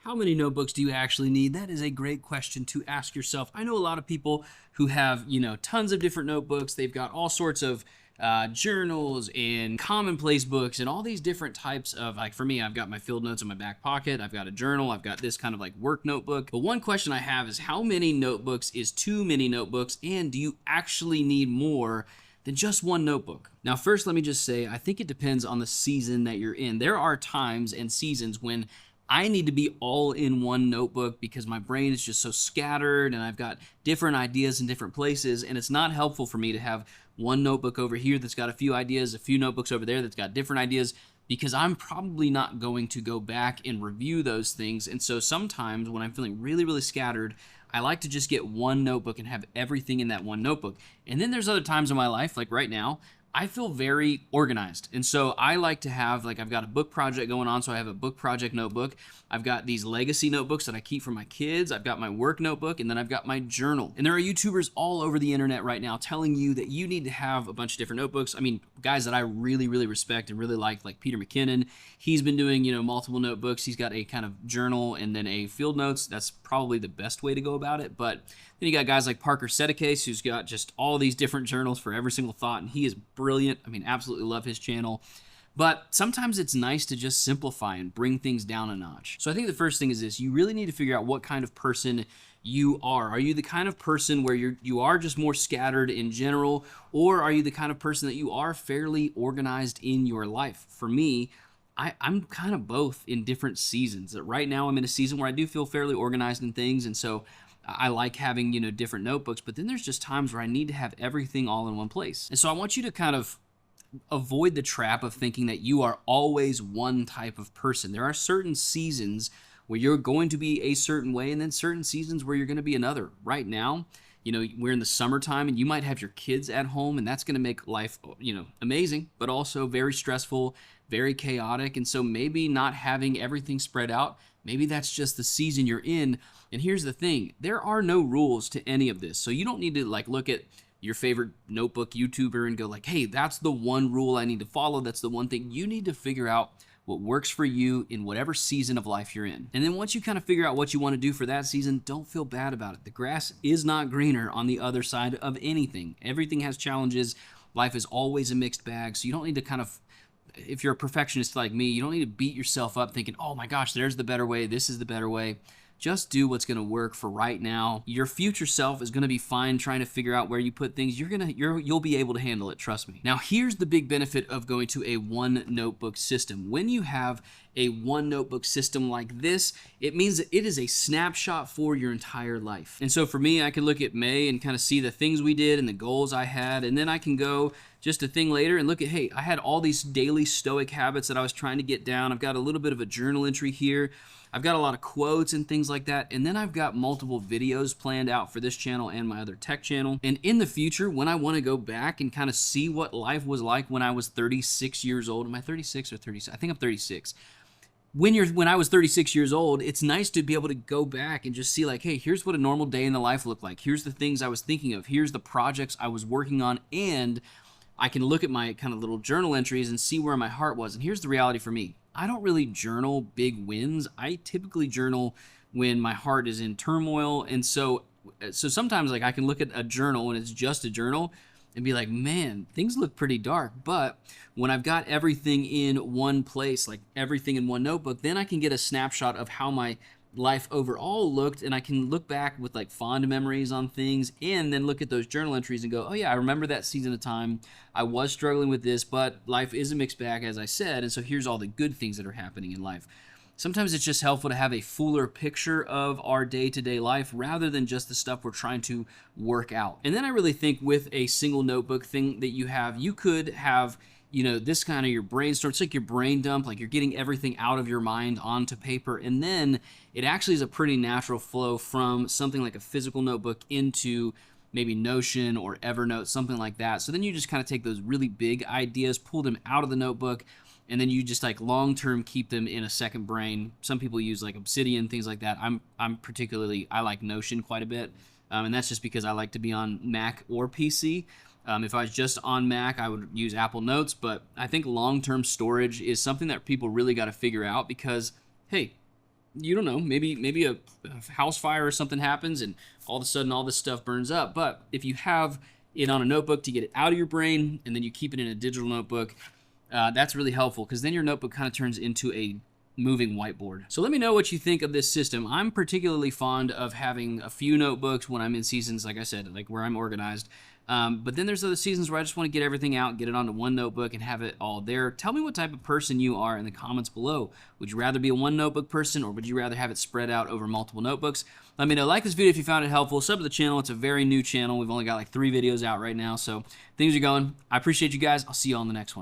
How many notebooks do you actually need? That is a great question to ask yourself. I know a lot of people who have, tons of different notebooks. They've got all sorts of journals and commonplace books and all these different types of, like for me, I've got my field notes in my back pocket. I've got a journal. I've got this kind of like work notebook. But one question I have is how many notebooks is too many notebooks? And do you actually need more than just one notebook? Now, first, let me just say, I think it depends on the season that you're in. There are times and seasons when I need to be all in one notebook because my brain is just so scattered and I've got different ideas in different places, and it's not helpful for me to have one notebook over here that's got a few ideas, a few notebooks over there that's got different ideas, because I'm probably not going to go back and review those things. And so sometimes when I'm feeling really, really scattered, I like to just get one notebook and have everything in that one notebook. And then there's other times in my life, like right now, I feel very organized. And so I like to have, like, I've got a book project going on, so I have a book project notebook. I've got these legacy notebooks that I keep for my kids. I've got my work notebook, and then I've got my journal. And there are YouTubers all over the internet right now telling you that you need to have a bunch of different notebooks. I mean, guys that I really, really respect and really like Peter McKinnon. He's been doing, multiple notebooks. He's got a kind of journal and then a field notes. That's probably the best way to go about it. But then you got guys like Parker Sedekase, who's got just all these different journals for every single thought, and he is brilliant. I mean, absolutely love his channel. But sometimes it's nice to just simplify and bring things down a notch. So I think the first thing is this: you really need to figure out what kind of person you are. Are you the kind of person where you are just more scattered in general, or are you the kind of person that you are fairly organized in your life? For me, I'm kind of both in different seasons. Right now, I'm in a season where I do feel fairly organized in things, and so I like having, different notebooks, but then there's just times where I need to have everything all in one place. And so I want you to kind of avoid the trap of thinking that you are always one type of person. There are certain seasons where you're going to be a certain way, and then certain seasons where you're going to be another. Right now, we're in the summertime, and you might have your kids at home, and that's going to make life, amazing, but also very stressful, very chaotic. And so maybe not having everything spread out, maybe that's just the season you're in. And here's the thing: there are no rules to any of this. So you don't need to look at your favorite notebook YouTuber and go hey, that's the one rule I need to follow. That's the one thing. You need to figure out what works for you in whatever season of life you're in. And then once you kind of figure out what you want to do for that season, don't feel bad about it. The grass is not greener on the other side of anything. Everything has challenges. Life is always a mixed bag. So you don't need to kind of, if you're a perfectionist like me, you don't need to beat yourself up thinking, oh my gosh, there's the better way, this is the better way. Just do what's going to work for right now. Your future self is going to be fine trying to figure out where you put things. You'll be able to handle it, trust me. Now, here's the big benefit of going to a one notebook system. When you have a one notebook system like this, it means that it is a snapshot for your entire life. And so for me, I can look at May and kind of see the things we did and the goals I had, and then I can go just a thing later and look at, hey, I had all these daily stoic habits that I was trying to get down. I've got a little bit of a journal entry here. I've got a lot of quotes and things like that. And then I've got multiple videos planned out for this channel and my other tech channel. And in the future, when I want to go back and kind of see what life was like when I was 36 years old, am I 36 or 36? I think I'm 36. When I was 36 years old, it's nice to be able to go back and just see hey, here's what a normal day in the life looked like. Here's the things I was thinking of. Here's the projects I was working on. And I can look at my kind of little journal entries and see where my heart was. And here's the reality for me: I don't really journal big wins. I typically journal when my heart is in turmoil. And so sometimes I can look at a journal when it's just a journal and be like, man, things look pretty dark. But when I've got everything in one place, everything in one notebook, then I can get a snapshot of how my life overall looked, and I can look back with fond memories on things, and then look at those journal entries and go, oh yeah, I remember that season of time. I was struggling with this, but life is a mixed bag, as I said, and so here's all the good things that are happening in life. Sometimes it's just helpful to have a fuller picture of our day-to-day life rather than just the stuff we're trying to work out. And then I really think with a single notebook thing that you could have this kind of your brainstorm. It's like your brain dump, you're getting everything out of your mind onto paper. And then it actually is a pretty natural flow from something like a physical notebook into maybe Notion or Evernote, something like that. So then you just kind of take those really big ideas, pull them out of the notebook, and then you just long-term keep them in a second brain. Some people use Obsidian, things like that. I like Notion quite a bit. And that's just because I like to be on Mac or PC. If I was just on Mac, I would use Apple Notes, but I think long-term storage is something that people really got to figure out because, hey, you don't know, maybe a house fire or something happens and all of a sudden all this stuff burns up. But if you have it on a notebook to get it out of your brain and then you keep it in a digital notebook, that's really helpful because then your notebook kind of turns into a moving whiteboard. So let me know what you think of this system. I'm particularly fond of having a few notebooks when I'm in seasons, like I said, like where I'm organized. But then there's other seasons where I just want to get everything out, get it onto one notebook and have it all there. Tell me what type of person you are in the comments below. Would you rather be a one notebook person or would you rather have it spread out over multiple notebooks? Let me know. Like this video if you found it helpful. Sub to the channel. It's a very new channel. We've only got like 3 videos out right now, so things are going. I appreciate you guys. I'll see you on the next one.